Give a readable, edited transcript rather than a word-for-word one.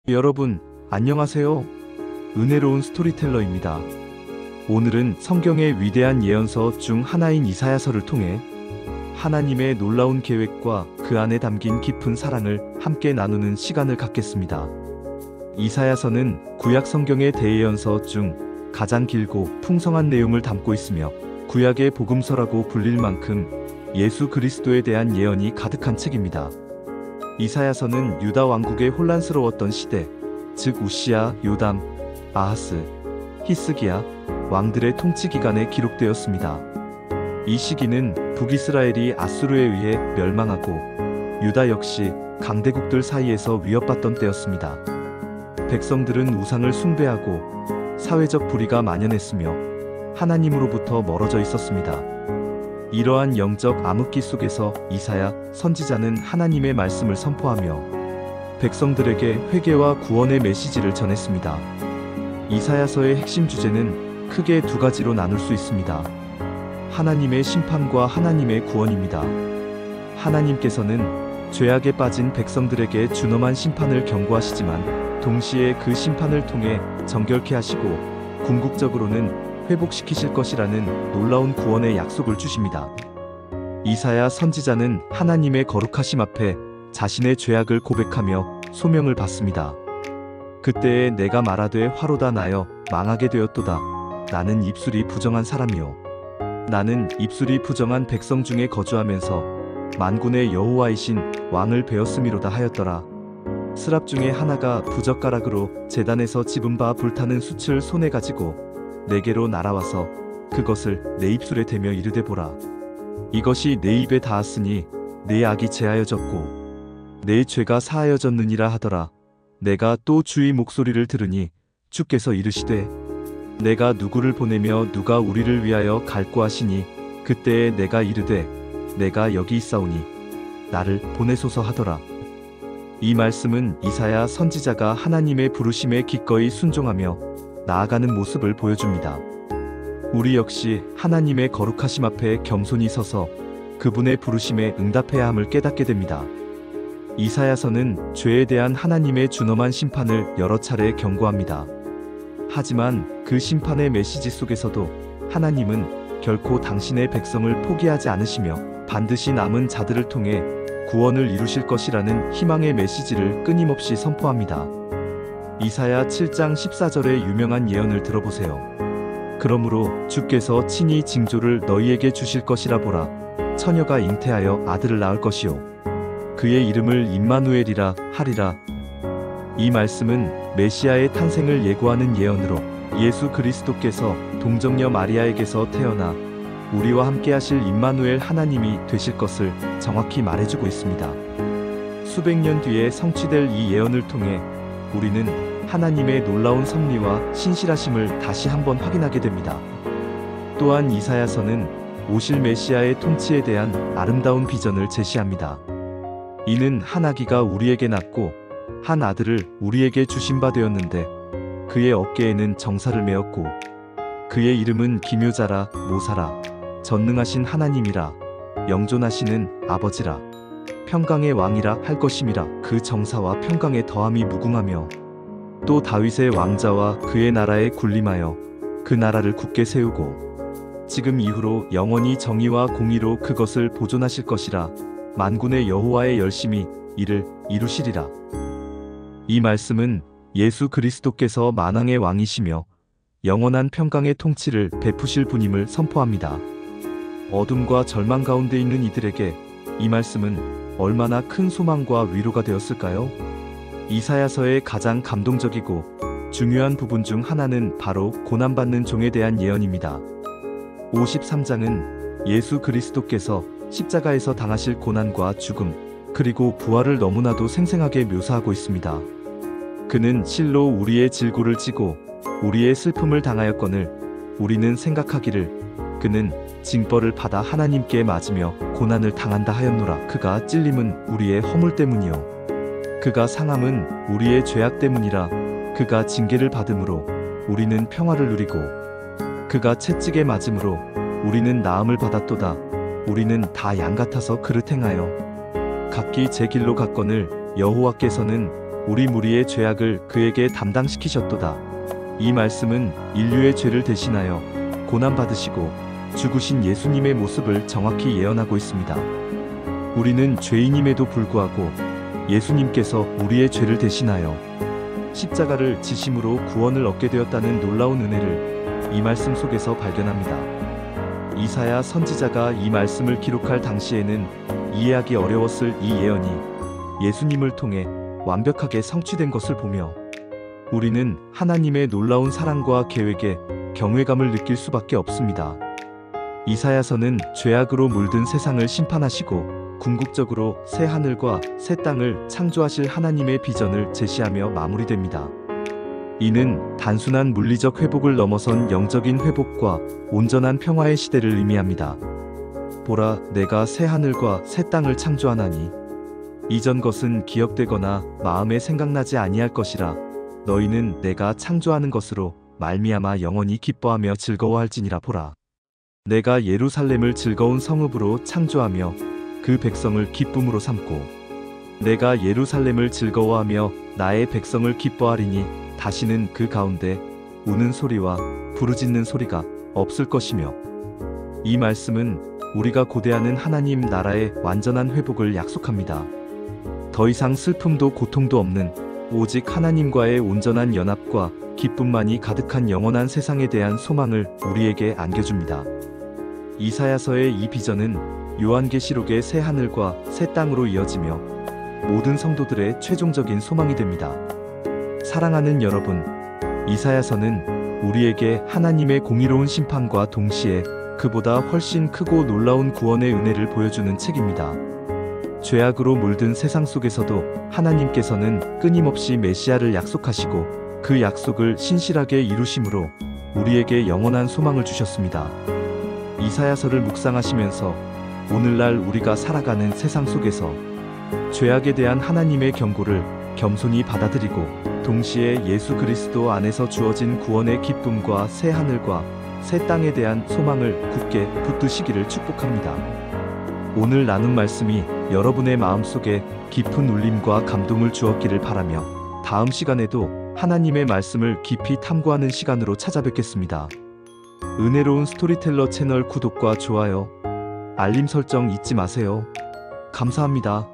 여러분, 안녕하세요. 은혜로운 스토리텔러입니다. 오늘은 성경의 위대한 예언서 중 하나인 이사야서를 통해 하나님의 놀라운 계획과 그 안에 담긴 깊은 사랑을 함께 나누는 시간을 갖겠습니다. 이사야서는 구약 성경의 대예언서 중 가장 길고 풍성한 내용을 담고 있으며 구약의 복음서라고 불릴 만큼 예수 그리스도에 대한 예언이 가득한 책입니다. 이사야서는 유다 왕국의 혼란스러웠던 시대, 즉 우시야, 요담, 아하스, 히스기야 왕들의 통치 기간에 기록되었습니다. 이 시기는 북이스라엘이 아수르에 의해 멸망하고 유다 역시 강대국들 사이에서 위협받던 때였습니다. 백성들은 우상을 숭배하고 사회적 불의가 만연했으며 하나님으로부터 멀어져 있었습니다. 이러한 영적 암흑기 속에서 이사야 선지자는 하나님의 말씀을 선포하며 백성들에게 회개와 구원의 메시지를 전했습니다. 이사야서의 핵심 주제는 크게 두 가지로 나눌 수 있습니다. 하나님의 심판과 하나님의 구원입니다. 하나님께서는 죄악에 빠진 백성들에게 준엄한 심판을 경고하시지만 동시에 그 심판을 통해 정결케 하시고 궁극적으로는 회복시키실 것이라는 놀라운 구원의 약속을 주십니다. 이사야 선지자는 하나님의 거룩하심 앞에 자신의 죄악을 고백하며 소명을 받습니다. 그때에 내가 말하되 화로다 나여 망하게 되었도다. 나는 입술이 부정한 사람이요 나는 입술이 부정한 백성 중에 거주하면서 만군의 여호와이신 왕을 베었음이로다 하였더라. 스랍 중에 하나가 부젓가락으로 제단에서 집은 바 불타는 숯을 손에 가지고 내게로 날아와서 그것을 내 입술에 대며 이르되 보라. 이것이 내 입에 닿았으니 내 악이 제하여졌고 내 죄가 사하여졌느니라 하더라. 내가 또 주의 목소리를 들으니 주께서 이르시되 내가 누구를 보내며 누가 우리를 위하여 갈고 하시니 그때에 내가 이르되 내가 여기 있사오니 나를 보내소서 하더라. 이 말씀은 이사야 선지자가 하나님의 부르심에 기꺼이 순종하며 나아가는 모습을 보여줍니다. 우리 역시 하나님의 거룩하심 앞에 겸손히 서서 그분의 부르심에 응답해야 함을 깨닫게 됩니다. 이사야서는 죄에 대한 하나님의 준엄한 심판을 여러 차례 경고합니다. 하지만 그 심판의 메시지 속에서도 하나님은 결코 당신의 백성을 포기하지 않으시며 반드시 남은 자들을 통해 구원을 이루실 것이라는 희망의 메시지를 끊임없이 선포합니다. 이사야 7장 14절의 유명한 예언을 들어보세요. 그러므로 주께서 친히 징조를 너희에게 주실 것이라 보라. 처녀가 잉태하여 아들을 낳을 것이요 그의 이름을 임마누엘이라 하리라. 이 말씀은 메시아의 탄생을 예고하는 예언으로 예수 그리스도께서 동정녀 마리아에게서 태어나 우리와 함께 하실 임마누엘 하나님이 되실 것을 정확히 말해주고 있습니다. 수백 년 뒤에 성취될 이 예언을 통해 우리는 하나님의 놀라운 섭리와 신실하심을 다시 한번 확인하게 됩니다. 또한 이사야서는 오실 메시아의 통치에 대한 아름다운 비전을 제시합니다. 이는 한 아기가 우리에게 낳고 한 아들을 우리에게 주신 바 되었는데 그의 어깨에는 정사를 메었고 그의 이름은 기묘자라 모사라 전능하신 하나님이라 영존하시는 아버지라 평강의 왕이라 할 것임이라. 그 정사와 평강의 더함이 무궁하며 또 다윗의 왕자와 그의 나라에 군림하여 그 나라를 굳게 세우고 지금 이후로 영원히 정의와 공의로 그것을 보존하실 것이라. 만군의 여호와의 열심히 이를 이루시리라. 이 말씀은 예수 그리스도께서 만왕의 왕이시며 영원한 평강의 통치를 베푸실 분임을 선포합니다. 어둠과 절망 가운데 있는 이들에게 이 말씀은 얼마나 큰 소망과 위로가 되었을까요? 이사야서의 가장 감동적이고 중요한 부분 중 하나는 바로 고난받는 종에 대한 예언입니다. 53장은 예수 그리스도께서 십자가에서 당하실 고난과 죽음, 그리고 부활을 너무나도 생생하게 묘사하고 있습니다. 그는 실로 우리의 질고를 지고 우리의 슬픔을 당하였거늘 우리는 생각하기를 그는 징벌을 받아 하나님께 맞으며 고난을 당한다 하였노라. 그가 찔림은 우리의 허물 때문이요 그가 상함은 우리의 죄악 때문이라. 그가 징계를 받음으로 우리는 평화를 누리고 그가 채찍에 맞음으로 우리는 나음을 받았도다. 우리는 다 양 같아서 그릇 행하여 각기 제 길로 갔거늘 여호와께서는 우리 무리의 죄악을 그에게 담당시키셨도다. 이 말씀은 인류의 죄를 대신하여 고난받으시고 죽으신 예수님의 모습을 정확히 예언하고 있습니다. 우리는 죄인임에도 불구하고 예수님께서 우리의 죄를 대신하여 십자가를 지심으로 구원을 얻게 되었다는 놀라운 은혜를 이 말씀 속에서 발견합니다. 이사야 선지자가 이 말씀을 기록할 당시에는 이해하기 어려웠을 이 예언이 예수님을 통해 완벽하게 성취된 것을 보며 우리는 하나님의 놀라운 사랑과 계획에 경외감을 느낄 수밖에 없습니다. 이사야서는 죄악으로 물든 세상을 심판하시고 궁극적으로 새 하늘과 새 땅을 창조하실 하나님의 비전을 제시하며 마무리됩니다. 이는 단순한 물리적 회복을 넘어선 영적인 회복과 온전한 평화의 시대를 의미합니다. 보라, 내가 새 하늘과 새 땅을 창조하나니 이전 것은 기억되거나 마음에 생각나지 아니할 것이라. 너희는 내가 창조하는 것으로 말미암아 영원히 기뻐하며 즐거워할지니라. 보라, 내가 예루살렘을 즐거운 성읍으로 창조하며 그 백성을 기쁨으로 삼고 내가 예루살렘을 즐거워하며 나의 백성을 기뻐하리니 다시는 그 가운데 우는 소리와 부르짖는 소리가 없을 것이며. 이 말씀은 우리가 고대하는 하나님 나라의 완전한 회복을 약속합니다. 더 이상 슬픔도 고통도 없는 오직 하나님과의 온전한 연합과 기쁨만이 가득한 영원한 세상에 대한 소망을 우리에게 안겨줍니다. 이사야서의 이 비전은 요한계시록의 새 하늘과 새 땅으로 이어지며 모든 성도들의 최종적인 소망이 됩니다. 사랑하는 여러분, 이사야서는 우리에게 하나님의 공의로운 심판과 동시에 그보다 훨씬 크고 놀라운 구원의 은혜를 보여주는 책입니다. 죄악으로 물든 세상 속에서도 하나님께서는 끊임없이 메시아를 약속하시고 그 약속을 신실하게 이루심으로 우리에게 영원한 소망을 주셨습니다. 이사야서를 묵상하시면서 오늘날 우리가 살아가는 세상 속에서 죄악에 대한 하나님의 경고를 겸손히 받아들이고 동시에 예수 그리스도 안에서 주어진 구원의 기쁨과 새 하늘과 새 땅에 대한 소망을 굳게 붙드시기를 축복합니다. 오늘 나눈 말씀이 여러분의 마음속에 깊은 울림과 감동을 주었기를 바라며 다음 시간에도 하나님의 말씀을 깊이 탐구하는 시간으로 찾아뵙겠습니다. 은혜로운 스토리텔러 채널 구독과 좋아요, 알림 설정 잊지 마세요. 감사합니다.